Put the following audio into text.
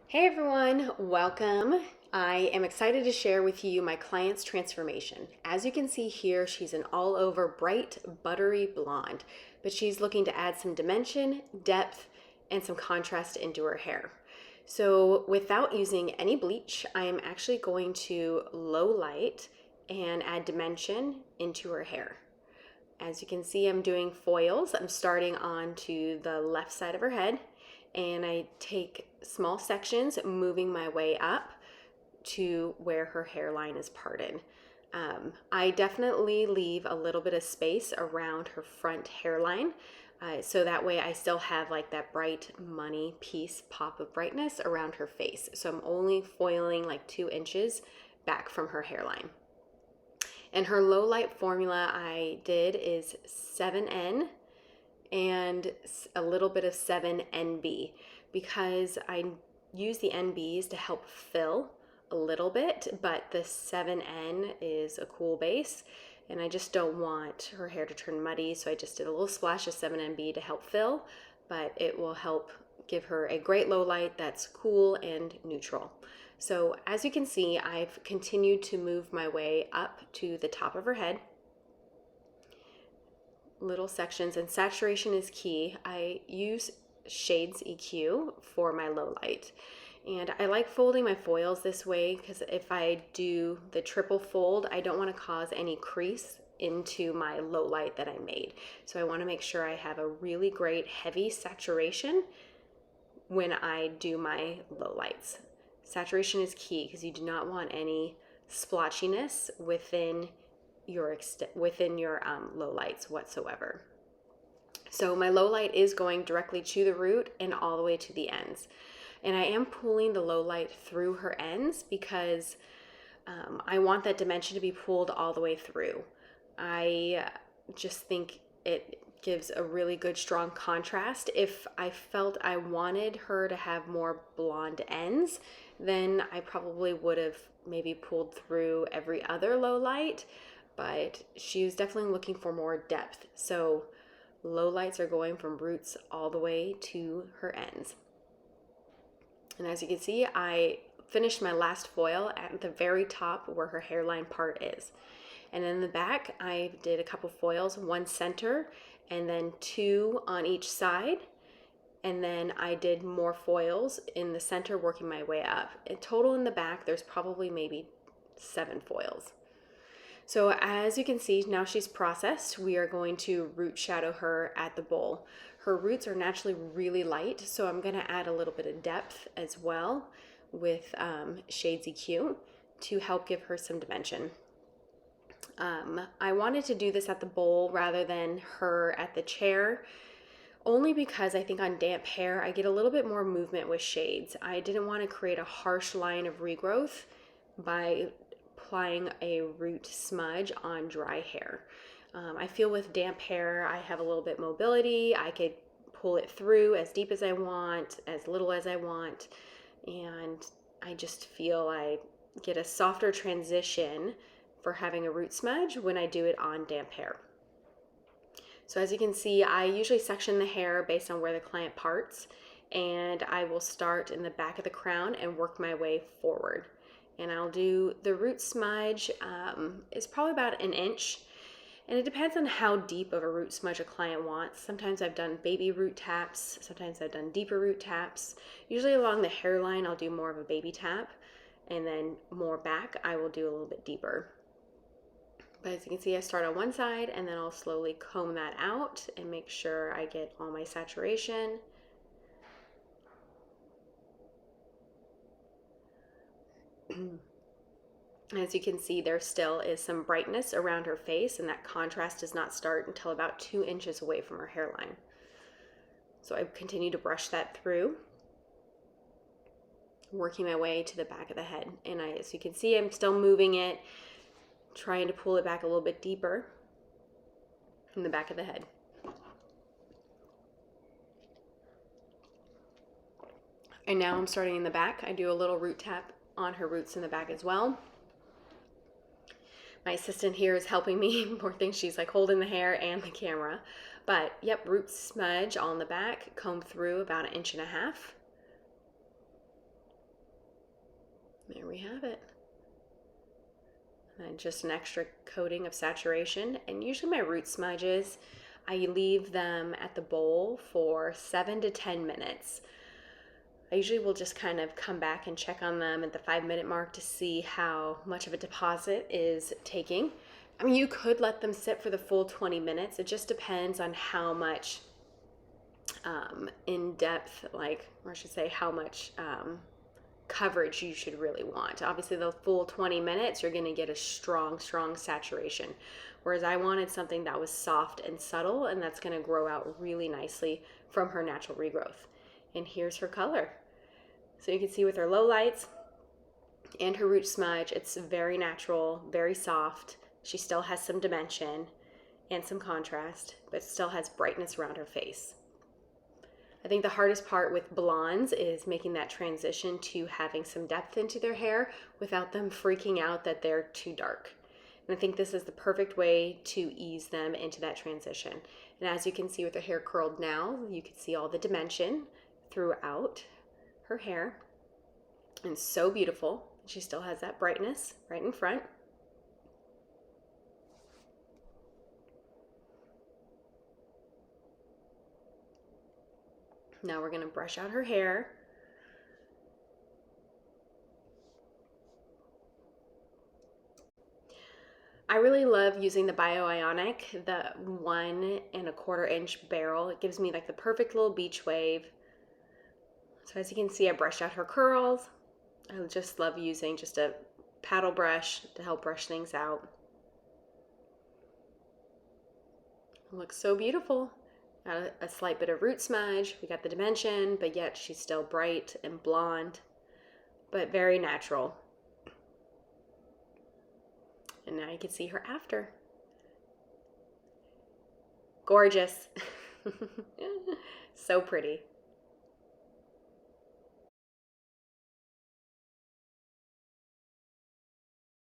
Hey everyone, welcome. I am excited to share with you my client's transformation. As you can see here, she's an all over bright, buttery blonde, but she's looking to add some dimension, depth, and some contrast into her hair. So without using any bleach, I am actually going to low light and add dimension into her hair. As you can see, I'm doing foils. I'm starting on to the left side of her head, and I take small sections, moving my way up to where her hairline is parted. I definitely leave a little bit of space around her front hairline, so that way I still have like that bright money piece pop of brightness around her face. So I'm only foiling like 2 inches back from her hairline. And her low light formula I did is 7N and a little bit of 7NB because I use the NBs to help fill a little bit, but the 7N is a cool base and I just don't want her hair to turn muddy, so I just did a little splash of 7NB to help fill, but it will help give her a great low light that's cool and neutral. So as you can see, I've continued to move my way up to the top of her head. Little sections, and saturation is key. I use Shades EQ for my low light. And I like folding my foils this way because if I do the triple fold, I don't want to cause any crease into my low light that I made. So I want to make sure I have a really great heavy saturation when I do my low lights. Saturation is key because you do not want any splotchiness within your low lights whatsoever. So my low light is going directly to the root and all the way to the ends. And I am pulling the low light through her ends because I want that dimension to be pulled all the way through. I just think it gives a really good strong contrast. If I felt I wanted her to have more blonde ends, then I probably would have maybe pulled through every other low light, but she was definitely looking for more depth. So low lights are going from roots all the way to her ends. And as you can see, I finished my last foil at the very top where her hairline part is. And in the back, I did a couple foils, one center and then 2 on each side. And then I did more foils in the center, working my way up. In total in the back, there's probably maybe 7 foils. So as you can see, now she's processed. We are going to root shadow her at the bowl. Her roots are naturally really light, so I'm gonna add a little bit of depth as well with Shades EQ to help give her some dimension. I wanted to do this at the bowl rather than her at the chair, only because I think on damp hair, I get a little bit more movement with shades. I didn't want to create a harsh line of regrowth by applying a root smudge on dry hair. I feel with damp hair, I have a little bit mobility. I could pull it through as deep as I want, as little as I want, and I just feel I get a softer transition for having a root smudge when I do it on damp hair. So as you can see, I usually section the hair based on where the client parts, and I will start in the back of the crown and work my way forward. And I'll do the root smudge, is probably about 1 inch, and it depends on how deep of a root smudge a client wants. Sometimes I've done baby root taps, sometimes I've done deeper root taps. Usually along the hairline, I'll do more of a baby tap, and then more back, I will do a little bit deeper. But as you can see, I start on one side and then I'll slowly comb that out and make sure I get all my saturation. As you can see, there still is some brightness around her face, and that contrast does not start until about 2 inches away from her hairline. So I continue to brush that through, working my way to the back of the head. And as you can see, I'm still moving it, trying to pull it back a little bit deeper in the back of the head. And now I'm starting in the back. I do a little root tap on her roots in the back as well. My assistant here is helping me. Poor thing, she's like holding the hair and the camera. But yep, root smudge on the back, comb through about 1.5 inches. There we have it. And just an extra coating of saturation. And usually my root smudges, I leave them at the bowl for 7 to 10 minutes. I usually will just kind of come back and check on them at the 5-minute mark to see how much of a deposit is taking. I mean, you could let them sit for the full 20 minutes. It just depends on how much in depth, or I should say, how much coverage you should really want. Obviously, the full 20 minutes, you're going to get a strong, strong saturation. Whereas I wanted something that was soft and subtle, and that's going to grow out really nicely from her natural regrowth. And here's her color. So you can see with her Lowlights and her root smudge, it's very natural, very soft. She still has some dimension and some contrast, but still has brightness around her face. I think the hardest part with blondes is making that transition to having some depth into their hair without them freaking out that they're too dark. And I think this is the perfect way to ease them into that transition. And as you can see with her hair curled now, you can see all the dimension throughout her hair. And so beautiful. She still has that brightness right in front. Now we're going to brush out her hair. I really love using the Bio-Ionic, the 1 1/4 inch barrel. It gives me like the perfect little beach wave. So as you can see, I brushed out her curls. I just love using just a paddle brush to help brush things out. It looks so beautiful. Got a slight bit of root smudge. We got the dimension, but yet she's still bright and blonde, but very natural. And now you can see her after. Gorgeous. So pretty.